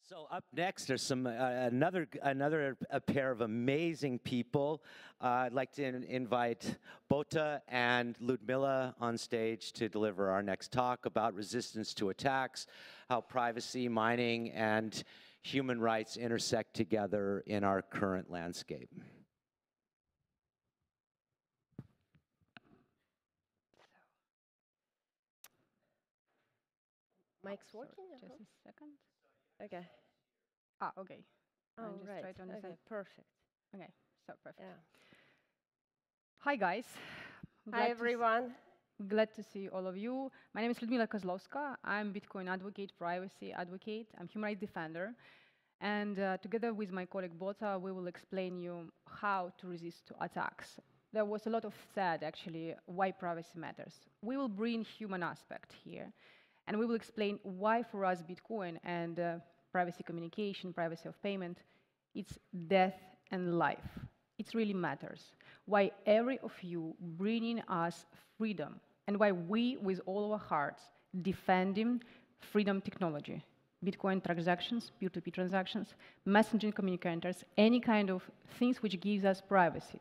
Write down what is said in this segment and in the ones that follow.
So up next, there's some another pair of amazing people. I'd like to invite Bota and Lyudmyla on stage to deliver our next talk about resistance to attacks, how privacy, mining, and human rights intersect together in our current landscape. Mic's working? Just a second. Okay. Ah, okay. Oh, just right. try to understand. Okay, perfect. Okay, so perfect. Yeah. Hi, guys. Hi, everyone. Glad to see all of you. My name is Lyudmyla Kozlovska. I'm Bitcoin advocate, privacy advocate. I'm human rights defender. And together with my colleague Bota, we will explain you how to resist to attacks. There was a lot of said, actually, why privacy matters. We will bring human aspect here. And we will explain why for us Bitcoin and privacy communication, privacy of payment, it's death and life. It really matters. Why every of you bringing us freedom and why we, with all our hearts, defending freedom technology, Bitcoin transactions, P2P transactions, messaging communicators, any kind of things which gives us privacy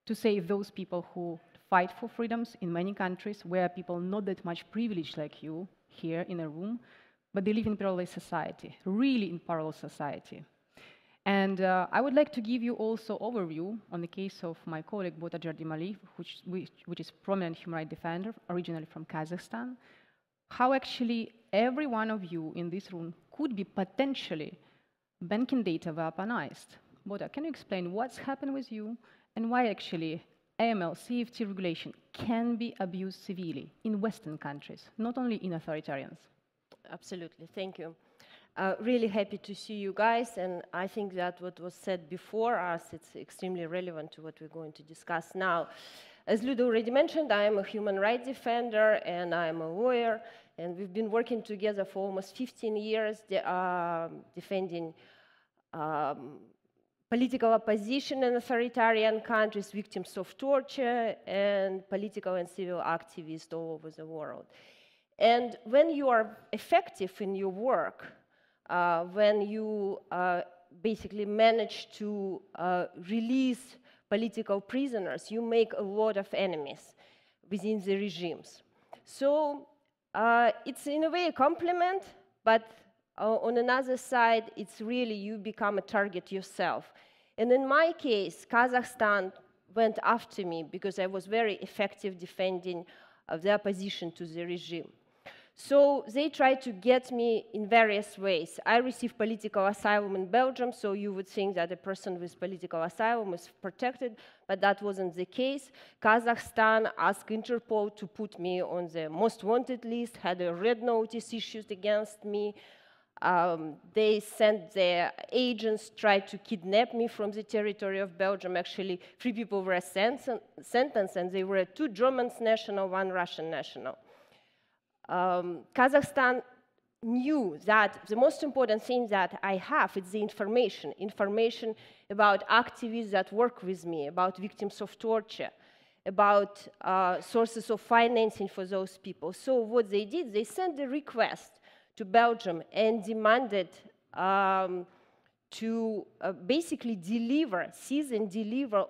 to save those people who fight for freedoms in many countries where people not that much privileged like you here in a room, but they live in parallel society, really in parallel society. And I would like to give you also overview on the case of my colleague Bota Jardemalie, which is prominent human rights defender, originally from Kazakhstan, how actually every one of you in this room could be potentially banking data weaponized. Bota, can you explain what's happened with you and why actually AML, CFT regulation can be abused severely in Western countries, not only in authoritarians? Absolutely, thank you. Really happy to see you guys, and I think that what was said before us, it's extremely relevant to what we're going to discuss now. As Ludo already mentioned, I am a human rights defender and I'm a lawyer, and we've been working together for almost 15 years defending political opposition in authoritarian countries, victims of torture, and political and civil activists all over the world. And when you are effective in your work, when you basically manage to release political prisoners, you make a lot of enemies within the regimes. So it's in a way a compliment, but on another side, it's really you become a target yourself. And in my case, Kazakhstan went after me because I was very effective defending the opposition to the regime. So they tried to get me in various ways. I received political asylum in Belgium, so you would think that a person with political asylum is protected, but that wasn't the case. Kazakhstan asked Interpol to put me on the most wanted list, had a red notice issued against me. They sent their agents, tried to kidnap me from the territory of Belgium. Actually, 3 people were sentenced, and they were 2 German nationals, 1 Russian national. Kazakhstan knew that the most important thing that I have is the information about activists that work with me, about victims of torture, about sources of financing for those people. So what they did, they sent a request to Belgium and demanded to basically seize and deliver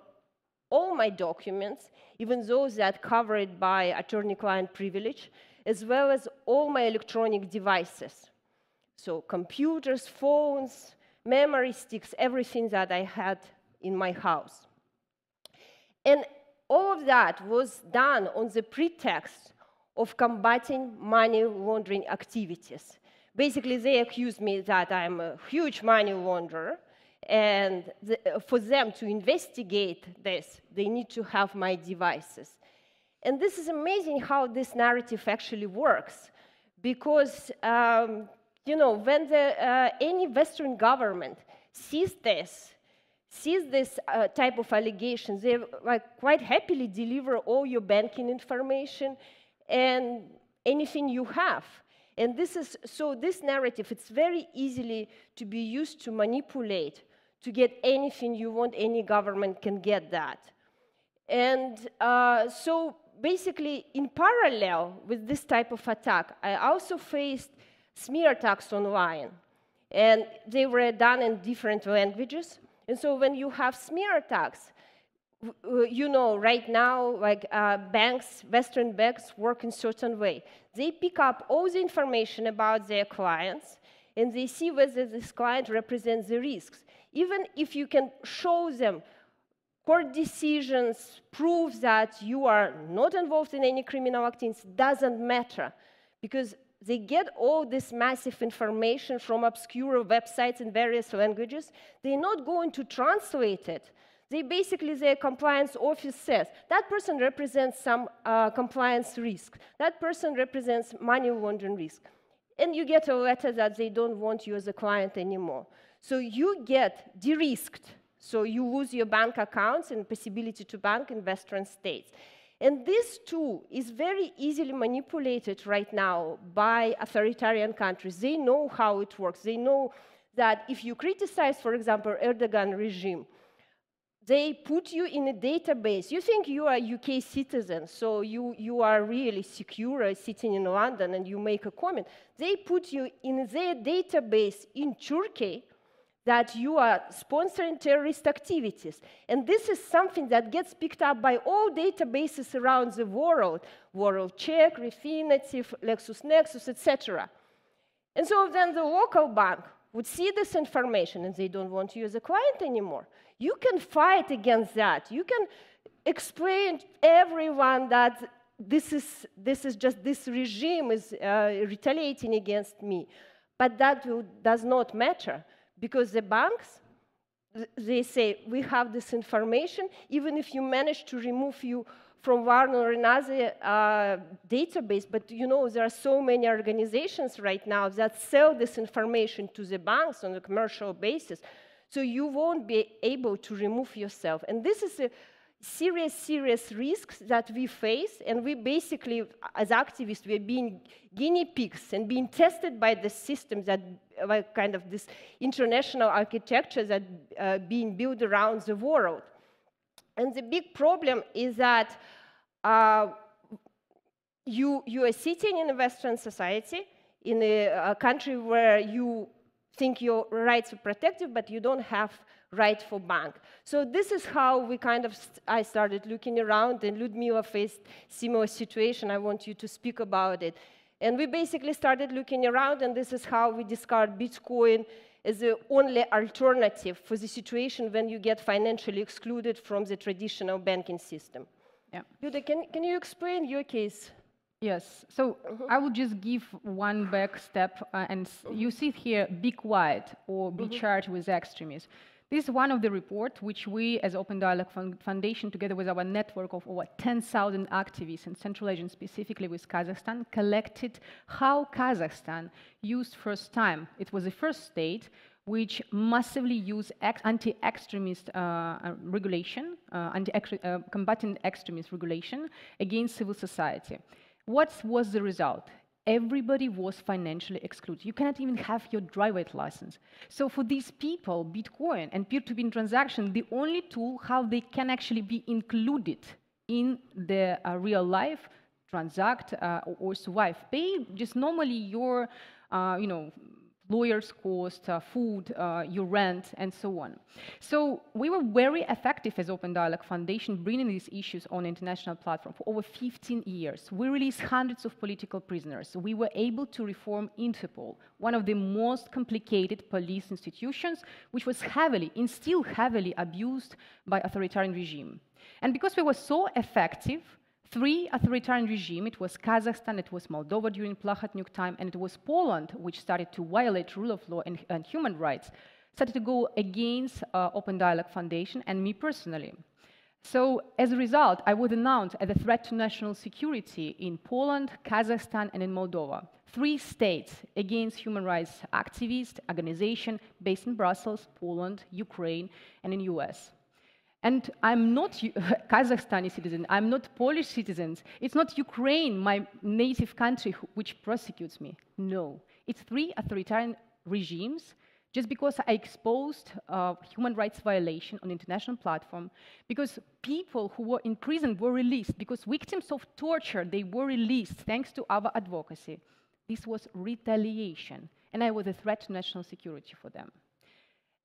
all my documents, even those that covered by attorney-client privilege, as well as all my electronic devices. So computers, phones, memory sticks, everything that I had in my house. And all of that was done on the pretext of combating money laundering activities. Basically, they accused me that I'm a huge money launderer, and for them to investigate this, they need to have my devices. And this is amazing how this narrative actually works, because you know, when any Western government sees this type of allegations, they quite happily deliver all your banking information and anything you have. And this narrative, it's very easily to be used to manipulate, to get anything you want. Any government can get that. And so basically, in parallel with this type of attack, I also faced smear attacks online. And they were done in different languages. And so when you have smear attacks, you know, right now, like banks, Western banks work in a certain way. They pick up all the information about their clients, and they see whether this client represents the risks. Even if you can show them court decisions, prove that you are not involved in any criminal activities, doesn't matter, because they get all this massive information from obscure websites in various languages. They're not going to translate it. They basically, their compliance office says, that person represents some compliance risk. That person represents money laundering risk. And you get a letter that they don't want you as a client anymore. So you get de-risked. So you lose your bank accounts and possibility to bank in Western states. And this tool is very easily manipulated right now by authoritarian countries. They know how it works. They know that if you criticize, for example, Erdogan regime, they put you in a database. You think you are a UK citizen, so you are really secure sitting in London and you make a comment. They put you in their database in Turkey that you are sponsoring terrorist activities. And this is something that gets picked up by all databases around the world, WorldCheck, Refinitiv, LexisNexis, etc. And so then the local bank would see this information and they don't want you as a client anymore. You can fight against that. You can explain to everyone that this is just this regime is retaliating against me. But that does not matter. Because the banks, they say, we have this information, even if you manage to remove you from one or another database, but you know, there are so many organizations right now that sell this information to the banks on a commercial basis, so you won't be able to remove yourself. And this is a serious risks that we face, and we basically, as activists, we're being guinea pigs and being tested by the systems that, like kind of this international architecture that being built around the world. And the big problem is that you are sitting in a Western society, in a country where you think your rights are protected, but you don't have right for bank. So this is how we kind of, I started looking around, and Lyudmyla faced similar situation. I want you to speak about it. And we basically started looking around, and this is how we discard Bitcoin as the only alternative for the situation when you get financially excluded from the traditional banking system. Yeah. Luda, can you explain your case? Yes, so I will just give one back step, and you see here, be quiet or be charged with extremism. This is one of the reports which we, as Open Dialogue Foundation, together with our network of over 10,000 activists in Central Asia, specifically with Kazakhstan, collected how Kazakhstan used first time. It was the first state which massively used anti-extremist regulation, combating extremist regulation against civil society. What was the result? Everybody was financially excluded. You cannot even have your driver's license. So for these people, Bitcoin and peer-to-peer transaction, the only tool how they can actually be included in the real life, transact or survive. Pay just normally your, lawyer's cost, food, your rent, and so on. So we were very effective as Open Dialogue Foundation bringing these issues on international platform for over 15 years. We released hundreds of political prisoners. We were able to reform Interpol, one of the most complicated police institutions, which was heavily and still heavily abused by authoritarian regime. And because we were so effective, 3 authoritarian regimes, it was Kazakhstan, it was Moldova during Plahotniuc time, and it was Poland, which started to violate rule of law and human rights, started to go against Open Dialogue Foundation and me personally. So as a result, I was announced as a threat to national security in Poland, Kazakhstan, and in Moldova. 3 states against human rights activists, organizations based in Brussels, Poland, Ukraine, and in US. And I'm not Kazakhstani citizen, I'm not Polish citizen. It's not Ukraine, my native country, which prosecutes me. No, it's 3 authoritarian regimes, just because I exposed human rights violation on international platform, because people who were in prison were released, because victims of torture, they were released thanks to our advocacy. This was retaliation. and I was a threat to national security for them.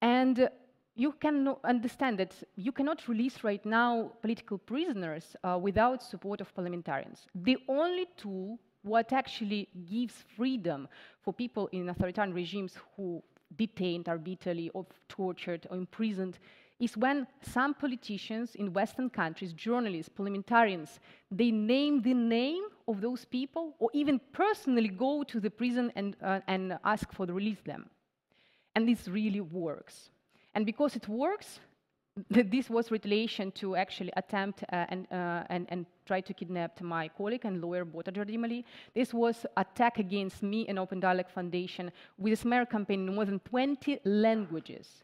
And you can understand that you cannot release right now political prisoners without support of parliamentarians. The only tool what actually gives freedom for people in authoritarian regimes who detained arbitrarily or tortured or imprisoned is when some politicians in Western countries, journalists, parliamentarians, they name the name of those people or even personally go to the prison and ask for the release them. And this really works. And because it works, this was retaliation to actually attempt and try to kidnap my colleague and lawyer, Bota Jardemalie. This was attack against me and Open Dialogue Foundation with a smear campaign in more than 20 languages.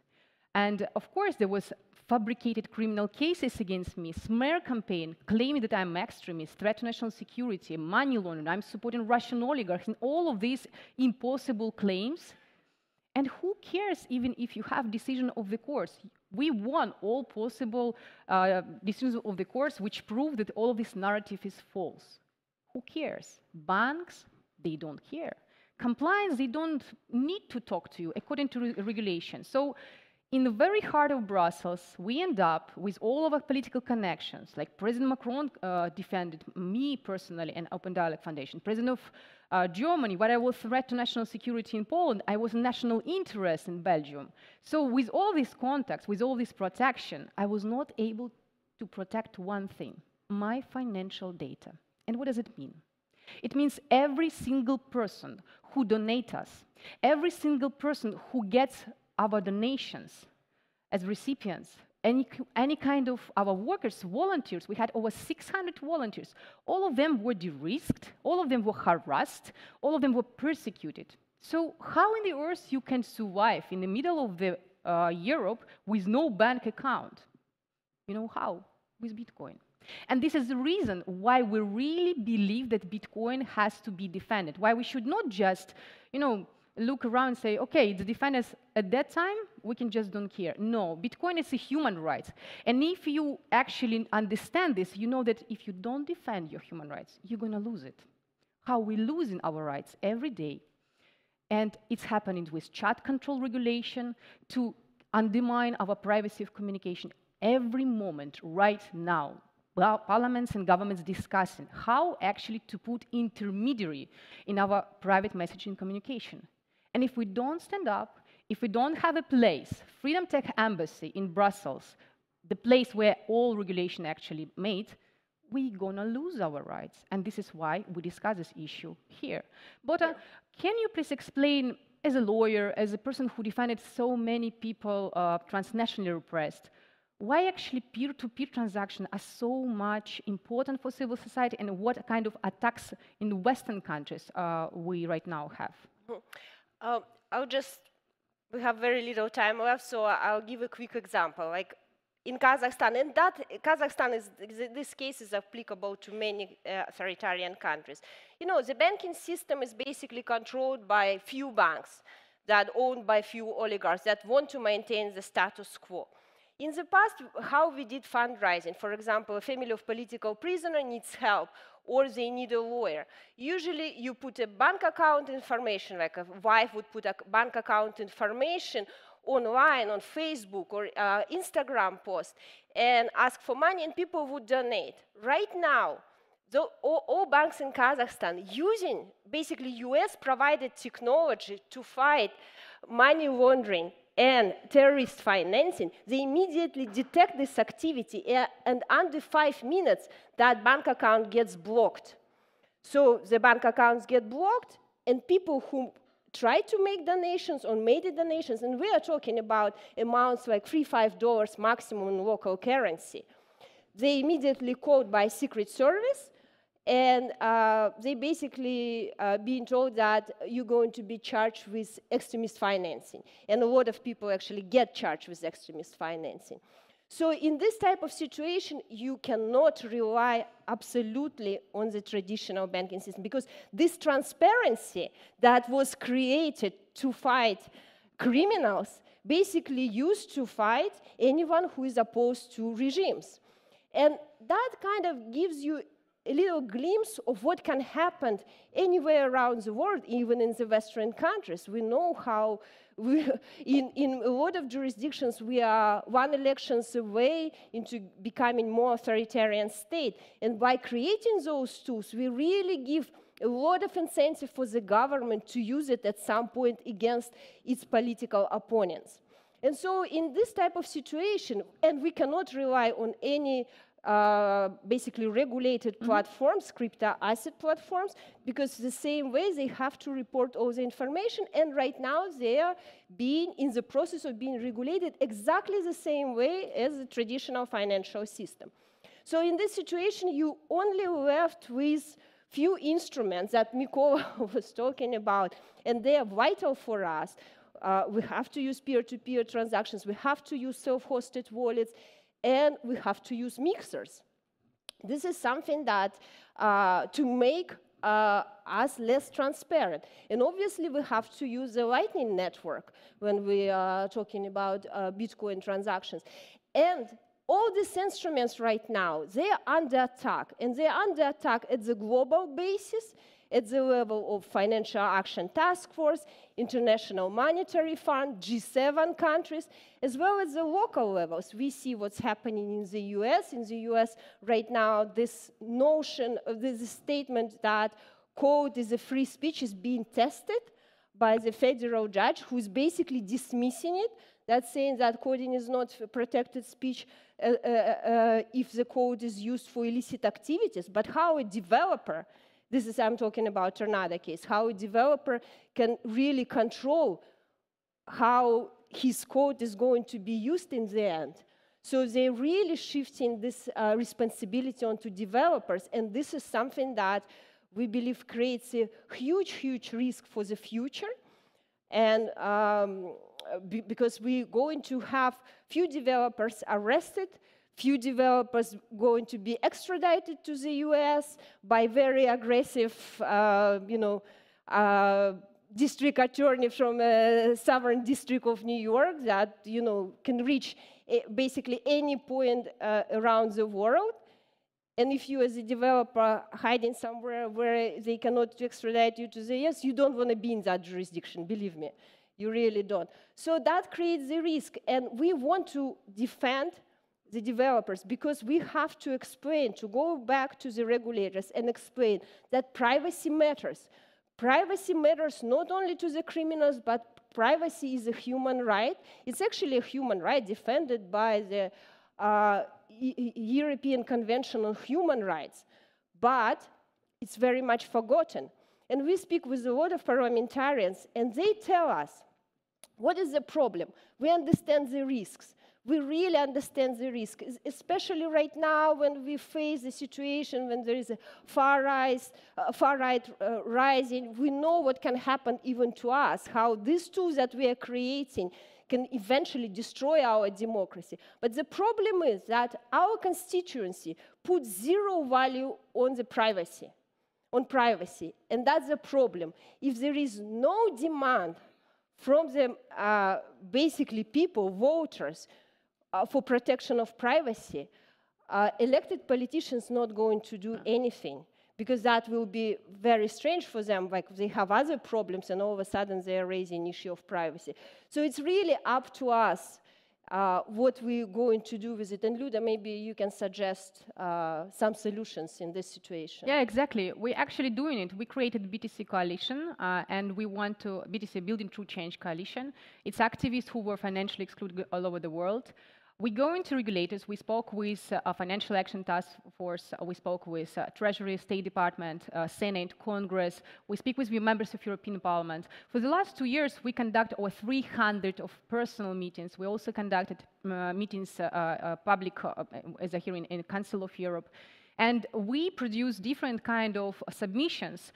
And of course, there was fabricated criminal cases against me, smear campaign, claiming that I'm an extremist, threat to national security, money laundering, I'm supporting Russian oligarchs, and all of these impossible claims. And who cares even if you have decision of the courts? We won all possible decisions of the courts which prove that all of this narrative is false. Who cares? Banks, they don't care. Compliance, they don't need to talk to you according to regulation. So in the very heart of Brussels, we end up with all of our political connections, like President Macron defended me personally and Open Dialogue Foundation. President of Germany, where I was a threat to national security in Poland, I was a national interest in Belgium. So with all these contacts, with all this protection, I was not able to protect one thing, my financial data. And what does it mean? It means every single person who donates us, every single person who gets our donations as recipients, any kind of our workers, volunteers, we had over 600 volunteers. All of them were de-risked, all of them were harassed, all of them were persecuted. So how in the earth you can survive in the middle of the Europe with no bank account? You know how? With Bitcoin. And this is the reason why we really believe that Bitcoin has to be defended, why we should not just, look around and say, okay, the defenders at that time, we can just don't care. No, Bitcoin is a human right. And if you actually understand this, you know that if you don't defend your human rights, you're going to lose it. How we're losing our rights every day. And it's happening with chat control regulation to undermine our privacy of communication every moment right now. Well, parliaments and governments discussing how actually to put intermediary in our private messaging communication. And if we don't stand up, if we don't have a place, Freedom Tech Embassy in Brussels, the place where all regulation actually made, we're gonna lose our rights. And this is why we discuss this issue here. But can you please explain, as a lawyer, as a person who defended so many people transnationally repressed, why actually peer-to-peer transactions are so much important for civil society and what kind of attacks in the Western countries we right now have? We have very little time left, so I'll give a quick example. Like in Kazakhstan, and this case is applicable to many authoritarian countries. The banking system is basically controlled by few banks that are owned by few oligarchs that want to maintain the status quo. In the past, how we did fundraising, for example, a family of political prisoner needs help or they need a lawyer. Usually you put a bank account information, like a wife would put a bank account information online on Facebook or Instagram post and ask for money and people would donate. Right now, all banks in Kazakhstan using basically US provided technology to fight money laundering and terrorist financing, they immediately detect this activity and under 5 minutes that bank account gets blocked. So the bank accounts get blocked and people who try to make donations or made the donations, and we are talking about amounts like $3, $5 maximum in local currency, they immediately called by Secret Service and they basically being told that you're going to be charged with extremist financing. And a lot of people actually get charged with extremist financing. So in this type of situation, you cannot rely absolutely on the traditional banking system because this transparency that was created to fight criminals basically used to fight anyone who is opposed to regimes. And that kind of gives you a little glimpse of what can happen anywhere around the world, even in the Western countries. We know how in a lot of jurisdictions we are one election away into becoming more authoritarian state. And by creating those tools, we really give a lot of incentive for the government to use it at some point against its political opponents. And so in this type of situation, and we cannot rely on any basically regulated platforms, crypto asset platforms, because the same way they have to report all the information, and right now they are being in the process of being regulated exactly the same way as the traditional financial system. So in this situation, you only left with few instruments that Mykola was talking about, and they are vital for us. We have to use peer-to-peer transactions, we have to use self-hosted wallets, and we have to use mixers. This is something that to make us less transparent. And obviously, we have to use the Lightning Network when we are talking about Bitcoin transactions. And all these instruments right now, they are under attack. And they are under attack at the global basis, at the level of Financial Action Task Force, International Monetary Fund, G7 countries, as well as the local levels. We see what's happening in the US. In the US right now, this notion of this statement that code is a free speech is being tested by the federal judge, who's basically dismissing it. That's saying that coding is not protected speech if the code is used for illicit activities, but how a developer, this is, I'm talking about Tornado case, how a developer can really control how his code is going to be used in the end. So they're really shifting this responsibility onto developers, and this is something that we believe creates a huge, huge risk for the future. And because we're going to have few developers arrested, few developers going to be extradited to the US by very aggressive, district attorney from a Southern District of New York that, can reach basically any point around the world. And if you as a developer hiding somewhere where they cannot extradite you to the US, you don't want to be in that jurisdiction, believe me. You really don't. So that creates the risk. And we want to defend the developers because we have to explain, to go back to the regulators and explain that privacy matters. Privacy matters not only to the criminals, but privacy is a human right. It's actually a human right defended by the European Convention on Human Rights, but it's very much forgotten. And we speak with a lot of parliamentarians, and they tell us, what is the problem? We understand the risks. We really understand the risk, especially right now when we face a situation when there is a far right rising. We know what can happen even to us, how these tools that we are creating can eventually destroy our democracy. But the problem is that our constituency puts zero value on the privacy, and that's the problem. If there is no demand from the basically people, voters, for protection of privacy, elected politicians not going to do anything, because that will be very strange for them, like they have other problems and all of a sudden they are raising issue of privacy. So it's really up to us what we're going to do with it. And Luda, maybe you can suggest some solutions in this situation. Yeah, exactly. We're actually doing it. We created BTC Coalition, and we want to, BTC Building True Change Coalition. It's activists who were financially excluded all over the world. We go into regulators. We spoke with Financial Action Task Force. We spoke with Treasury, State Department, Senate, Congress. We speak with members of European Parliament. For the last 2 years, we conduct over 300 of personal meetings. We also conducted meetings, public, as a hearing in Council of Europe. And we produce different kind of submissions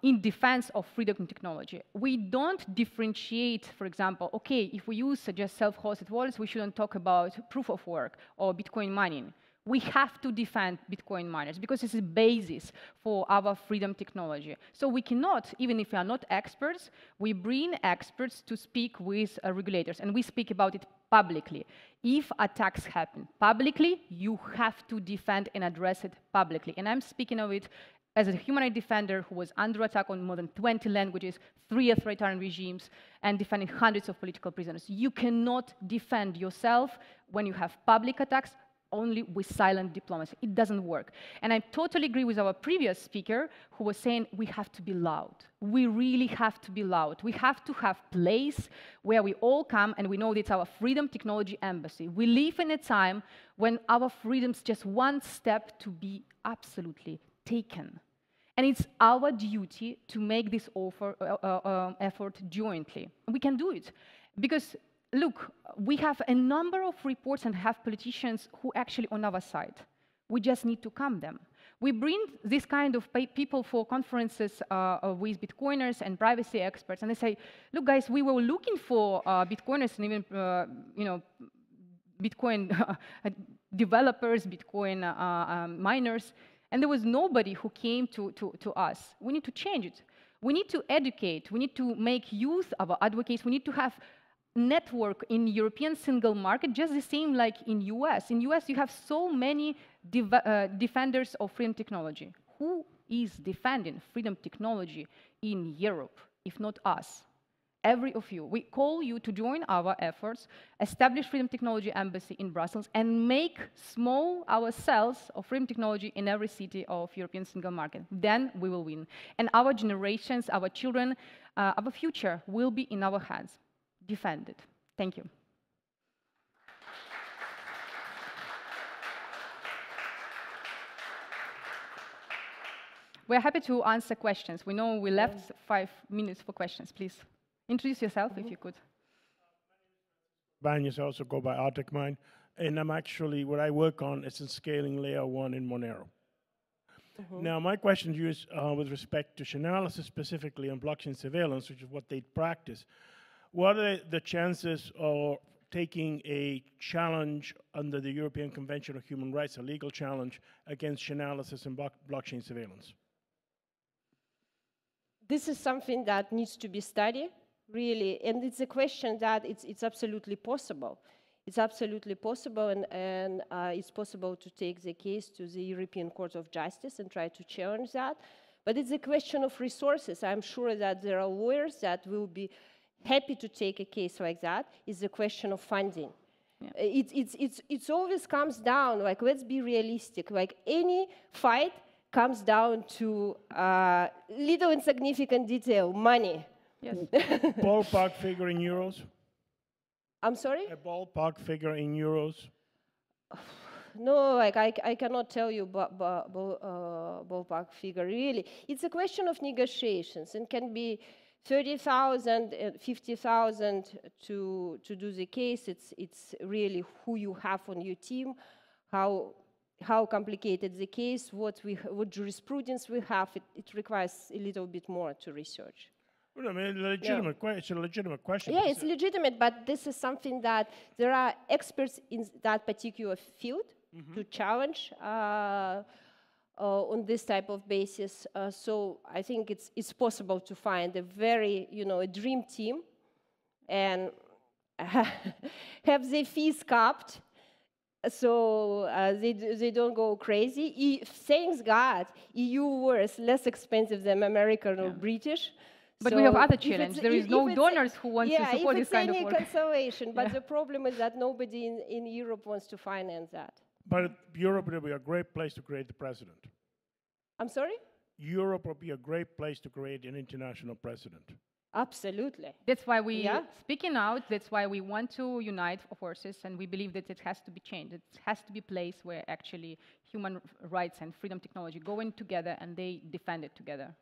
in defense of freedom in technology. We don't differentiate, for example, okay, if we use just self-hosted wallets, we shouldn't talk about proof of work or Bitcoin mining. We have to defend Bitcoin miners because it's a basis for our freedom technology. So we cannot, even if we are not experts, we bring experts to speak with regulators, and we speak about it publicly. If attacks happen publicly, you have to defend and address it publicly. And I'm speaking of it as a human rights defender who was under attack on more than 20 languages, 3 authoritarian regimes, and defending hundreds of political prisoners. You cannot defend yourself when you have public attacks only with silent diplomacy. It doesn't work. And I totally agree with our previous speaker who was saying we have to be loud. We really have to be loud. We have to have a place where we all come, and we know it's our Freedom Technology Embassy. We live in a time when our freedom's just one step to be absolutely taken. And it's our duty to make this effort jointly. We can do it because, look, we have a number of reports and have politicians who actually on our side. We just need to calm them. We bring this kind of people for conferences with Bitcoiners and privacy experts, and they say, look, guys, we were looking for Bitcoiners and even, Bitcoin developers, Bitcoin miners, and there was nobody who came to us. We need to change it. We need to educate. We need to make use of our advocates. We need to have network in European single market, just the same like in US. In US, you have so many defenders of freedom technology. Who is defending freedom technology in Europe, if not us? Every of you. We call you to join our efforts, establish Freedom Technology Embassy in Brussels, and make small ourselves of freedom technology in every city of European single market. Then we will win. And our generations, our children, our future will be in our hands. Defend it. Thank you. We're happy to answer questions. We know we left 5 minutes for questions. Please introduce yourself if you could. Banyas, I also go by Arctic Mine, and I'm actually, what I work on is in scaling layer 1 in Monero. Now, my question to you is with respect to Chainalysis, specifically on blockchain surveillance, which is what they practice. What are the chances of taking a challenge under the European Convention of Human Rights, a legal challenge against Chainalysis and blockchain surveillance? This is something that needs to be studied, really, and it's a question that it's absolutely possible. It's absolutely possible, and it's possible to take the case to the European Court of Justice and try to challenge that. But it's a question of resources. I'm sure that there are lawyers that will be happy to take a case like that. It's a question of funding. Yeah. It always comes down, like, let's be realistic, like any fight comes down to little insignificant detail, money. Yes. Ballpark figure in euros? I'm sorry? A ballpark figure in euros? No, like I cannot tell you ballpark figure, really. It's a question of negotiations, and can be 30,000, 50,000 to do the case. It's really who you have on your team, how complicated the case, what jurisprudence we have. It requires a little bit more to research. Well, I mean, it's a legitimate question. Yeah, it's legitimate, but this is something that there are experts in that particular field to challenge on this type of basis. So I think it's possible to find a very, a dream team and have their fees capped so they don't go crazy. Thanks God, EU was less expensive than American or British. But so we have other challenge. There is no donors who want to support this kind of work. Yeah, if it's any consolation, but the problem is that nobody in Europe wants to finance that. But Europe would be a great place to create the precedent. I'm sorry? Europe would be a great place to create an international precedent. Absolutely. That's why we, speaking out, that's why we want to unite forces, and we believe that it has to be changed. It has to be a place where actually human rights and freedom technology go in together and they defend it together.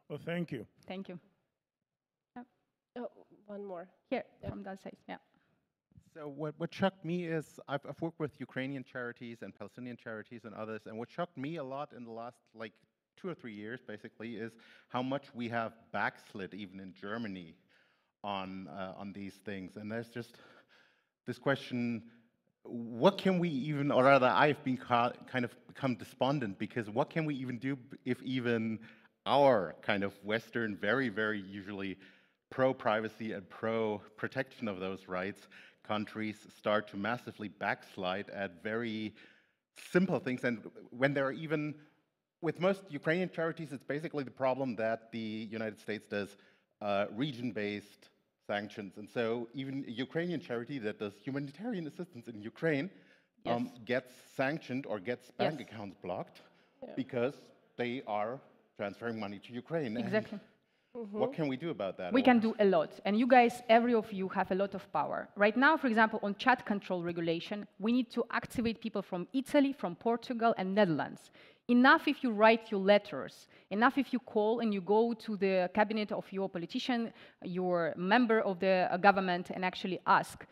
Well, thank you. Thank you. Yeah. Oh, one more. Here, from that side, yeah. So what shocked me is I've worked with Ukrainian charities and Palestinian charities and others, and what shocked me a lot in the last, 2 or 3 years, basically, is how much we have backslid, even in Germany, on these things. And there's just this question, what can we even, or rather I've been kind of become despondent, because what can we even do if even our kind of Western, very, very usually pro-privacy and pro-protection of those rights countries start to massively backslide at very simple things. And when there are even, with most Ukrainian charities, it's basically the problem that the United States does region-based sanctions. And so even a Ukrainian charity that does humanitarian assistance in Ukraine gets sanctioned or gets bank accounts blocked because they are transferring money to Ukraine. Exactly. What can we do about that? We can do a lot. And you guys, every of you, have a lot of power. Right now, for example, on chat control regulation, we need to activate people from Italy, from Portugal, and Netherlands. Enough if you write your letters. Enough if you call and you go to the cabinet of your politician, your member of the government, and actually ask,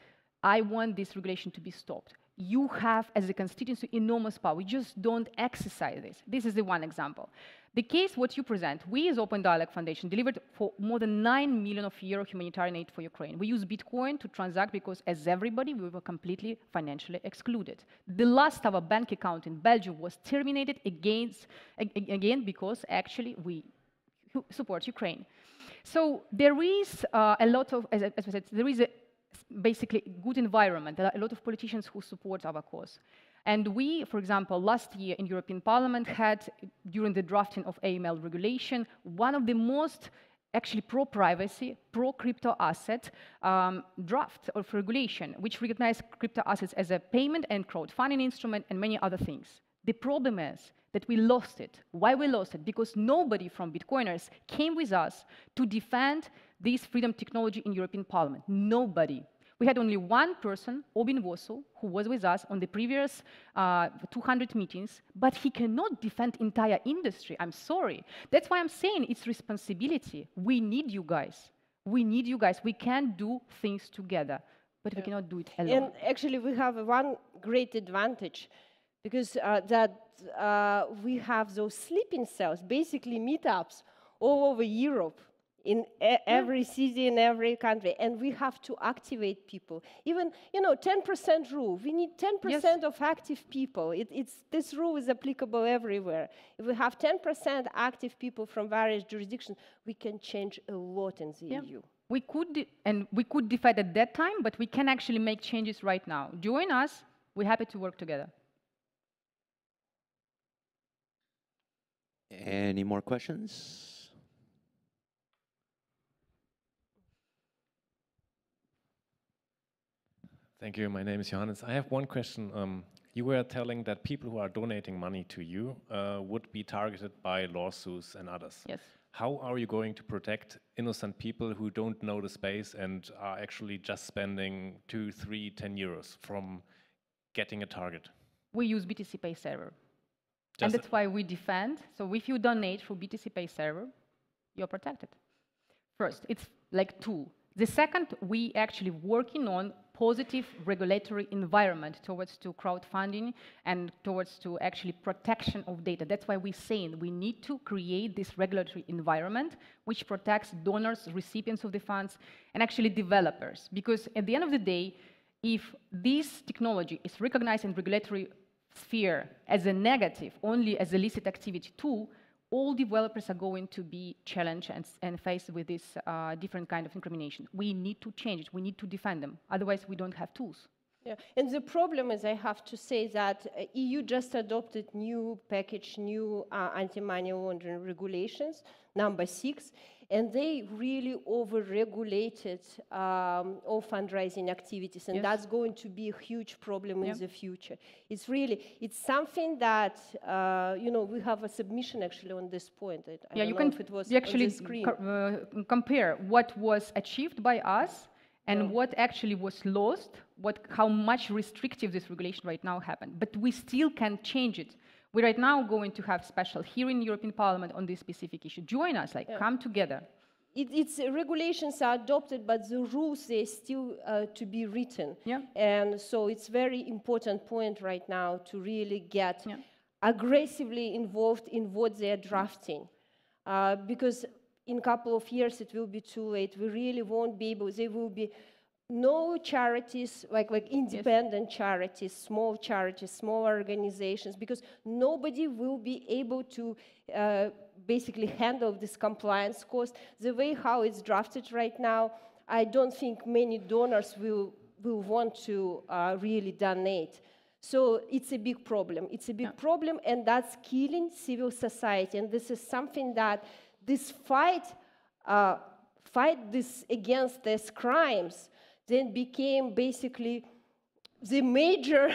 I want this regulation to be stopped. You have, as a constituency, enormous power. We just don't exercise this. This is the one example. The case what you present, we as Open Dialogue Foundation delivered for more than €9 million humanitarian aid for Ukraine. We use Bitcoin to transact because, as everybody, we were completely financially excluded. The last our bank account in Belgium was terminated again because actually we support Ukraine. So there is a lot of, as I said, there is a basically good environment. There are a lot of politicians who support our cause. And we, for example, last year in European Parliament had, during the drafting of AML regulation, one of the most actually pro-privacy, pro-crypto asset draft of regulation, which recognized crypto assets as a payment and crowdfunding instrument and many other things. The problem is that we lost it. Why we lost it? Because nobody from Bitcoiners came with us to defend this freedom technology in European Parliament. Nobody. We had only one person, Obin Vosu, who was with us on the previous 200 meetings, but he cannot defend entire industry. I'm sorry. That's why I'm saying it's responsibility. We need you guys. We need you guys. We can do things together, but we cannot do it alone. And actually, we have one great advantage, because we have those sleeping cells, basically meetups all over Europe, in every city, in every country, and we have to activate people. Even, 10% rule. We need 10% of active people. This rule is applicable everywhere. If we have 10% active people from various jurisdictions, we can change a lot in the EU. We could defend at that time, but we can actually make changes right now. Join us. We're happy to work together. Any more questions? Thank you. My name is Johannes. I have one question. You were telling that people who are donating money to you would be targeted by lawsuits and others. Yes. How are you going to protect innocent people who don't know the space and are actually just spending 2, 3, 10 euros from getting a target? We use BTC Pay server. And that's why we defend. So if you donate through BTC Pay server, you're protected. First, it's like tool. The second, we actually working on positive regulatory environment towards to crowdfunding and towards to actually protection of data. That's why we're saying we need to create this regulatory environment which protects donors, recipients of the funds, and actually developers. Because at the end of the day, if this technology is recognized in regulatory sphere as a negative, only as a illicit activity tool, all developers are going to be challenged and faced with this different kind of incrimination. We need to change it. We need to defend them. Otherwise, we don't have tools. Yeah. And the problem is, I have to say that EU just adopted new anti-money laundering regulations, number 6, and they really over-regulated all fundraising activities, and that's going to be a huge problem in the future. It's something that, we have a submission actually on this point. I don't know if it was actually on the screen. Compare what was achieved by us and what actually was lost, how much restrictive this regulation right now happened. But we still can change it. We're right now going to have special hearing in European Parliament on this specific issue. Join us, come together. Regulations are adopted, but the rules, they're still to be written. And so it's very important point right now to really get aggressively involved in what they're drafting. Because in a couple of years, it will be too late. We really won't be able, they will be no charities, like independent charities, small organizations, because nobody will be able to basically handle this compliance cost. The way how it's drafted right now, I don't think many donors will want to really donate. So it's a big problem. It's a big problem, and that's killing civil society. And this is something that this fight against these crimes then became basically the major,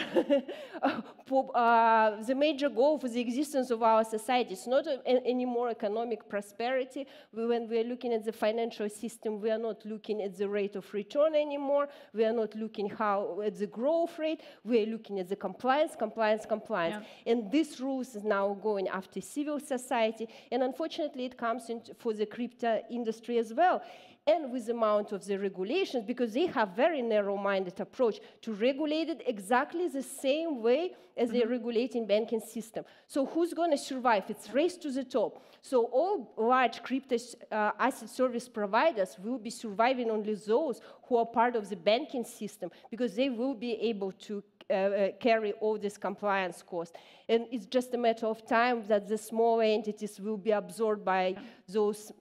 the major goal for the existence of our society. It's not anymore economic prosperity. When we are looking at the financial system, we are not looking at the rate of return anymore. We are not looking at the growth rate. We are looking at the compliance. Yeah. And this rules is now going after civil society. And unfortunately, it comes for the crypto industry as well. And with the amount of the regulations, because they have very narrow-minded approach to regulate it exactly the same way as they regulate in banking system. So who's going to survive? It's race to the top. So all large crypto asset service providers will be surviving only those who are part of the banking system, because they will be able to carry all this compliance cost. And it's just a matter of time that the small entities will be absorbed by those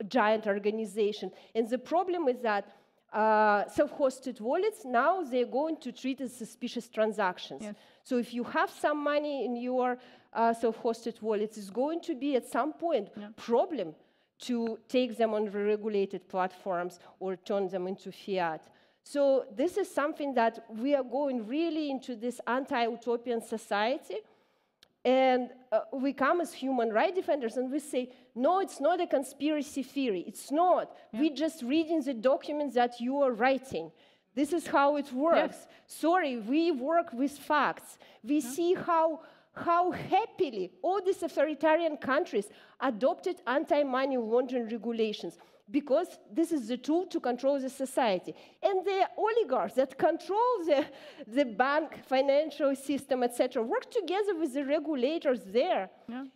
giant organization. And the problem is that self-hosted wallets, now they're going to treat as suspicious transactions. Yes. So if you have some money in your self-hosted wallets, it's going to be at some point problem to take them on regulated platforms or turn them into fiat. So this is something that we are going really into this anti-utopian society. And we come as human rights defenders and we say, no, it's not a conspiracy theory. It's not. We're just reading the documents that you are writing. This is how it works. Yes. Sorry, we work with facts. We see how happily all these authoritarian countries adopted anti-money laundering regulations, because this is the tool to control the society. And the oligarchs that control the bank, financial system, etc., work together with the regulators there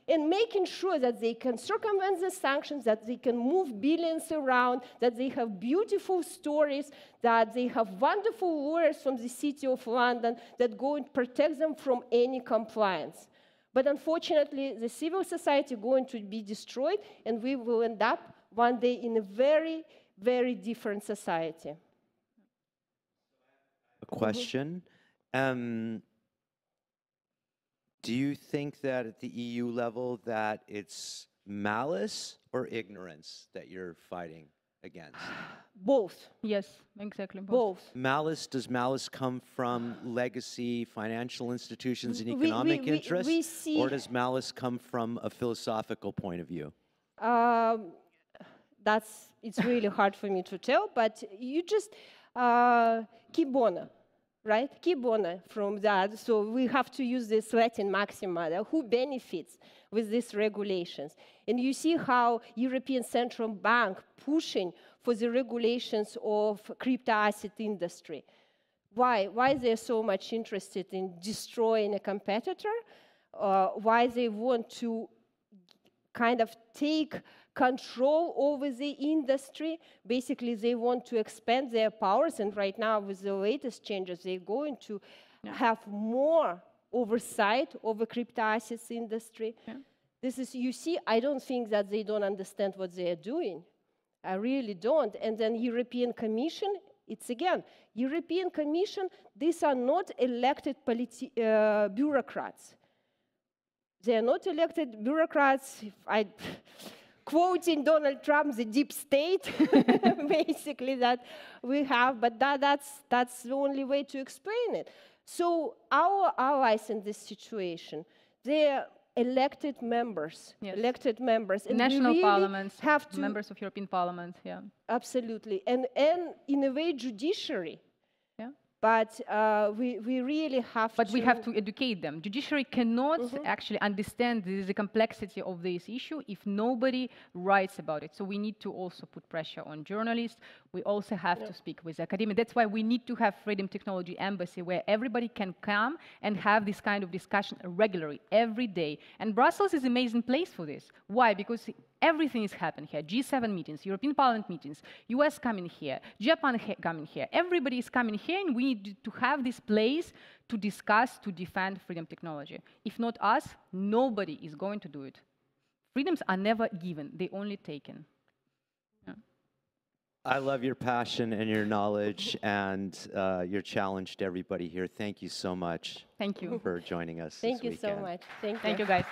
and making sure that they can circumvent the sanctions, that they can move billions around, that they have beautiful stories, that they have wonderful lawyers from the City of London that go and protect them from any compliance. But unfortunately, the civil society is going to be destroyed, and we will end up one day in a very, very different society. A question. Do you think that at the EU level that it's malice or ignorance that you're fighting against? Both. Yes, exactly. Both. Malice, does malice come from legacy financial institutions and economic interests? Or does malice come from a philosophical point of view? It's really hard for me to tell, but you just keep bona, right? Keep bona from that. So we have to use this Latin maxima, who benefits with these regulations. And you see how European Central Bank pushing for the regulations of crypto asset industry. Why they're so much interested in destroying a competitor? Why they want to kind of take control over the industry. Basically, they want to expand their powers, and right now, with the latest changes, they're going to have more oversight over crypto assets industry. This is, you see, I don't think that they don't understand what they are doing. I really don't. And then European Commission, it's again, European Commission, these are not elected bureaucrats. They are not elected bureaucrats. Quoting Donald Trump, the deep state, basically, that we have, but that's the only way to explain it. So our allies in this situation, they're elected members, elected members. And national really parliaments, have to, members of European Parliament, Absolutely, and in a way, judiciary. But we really have to... But we have to educate them. Judiciary cannot actually understand the complexity of this issue if nobody writes about it. So we need to also put pressure on journalists. We also have to speak with academia. That's why we need to have Freedom Technology Embassy, where everybody can come and have this kind of discussion regularly, every day. And Brussels is an amazing place for this. Why? Because Everything is happening here. G7 meetings, European Parliament meetings, US coming here, Japan coming here. Everybody is coming here, and we need to have this place to discuss, to defend freedom technology. If not us, nobody is going to do it. Freedoms are never given, they're only taken. Yeah. I love your passion and your knowledge and your challenge to everybody here. Thank you so much. Thank you for joining us. Thank this you so weekend. much. Thank you. Thank you, guys.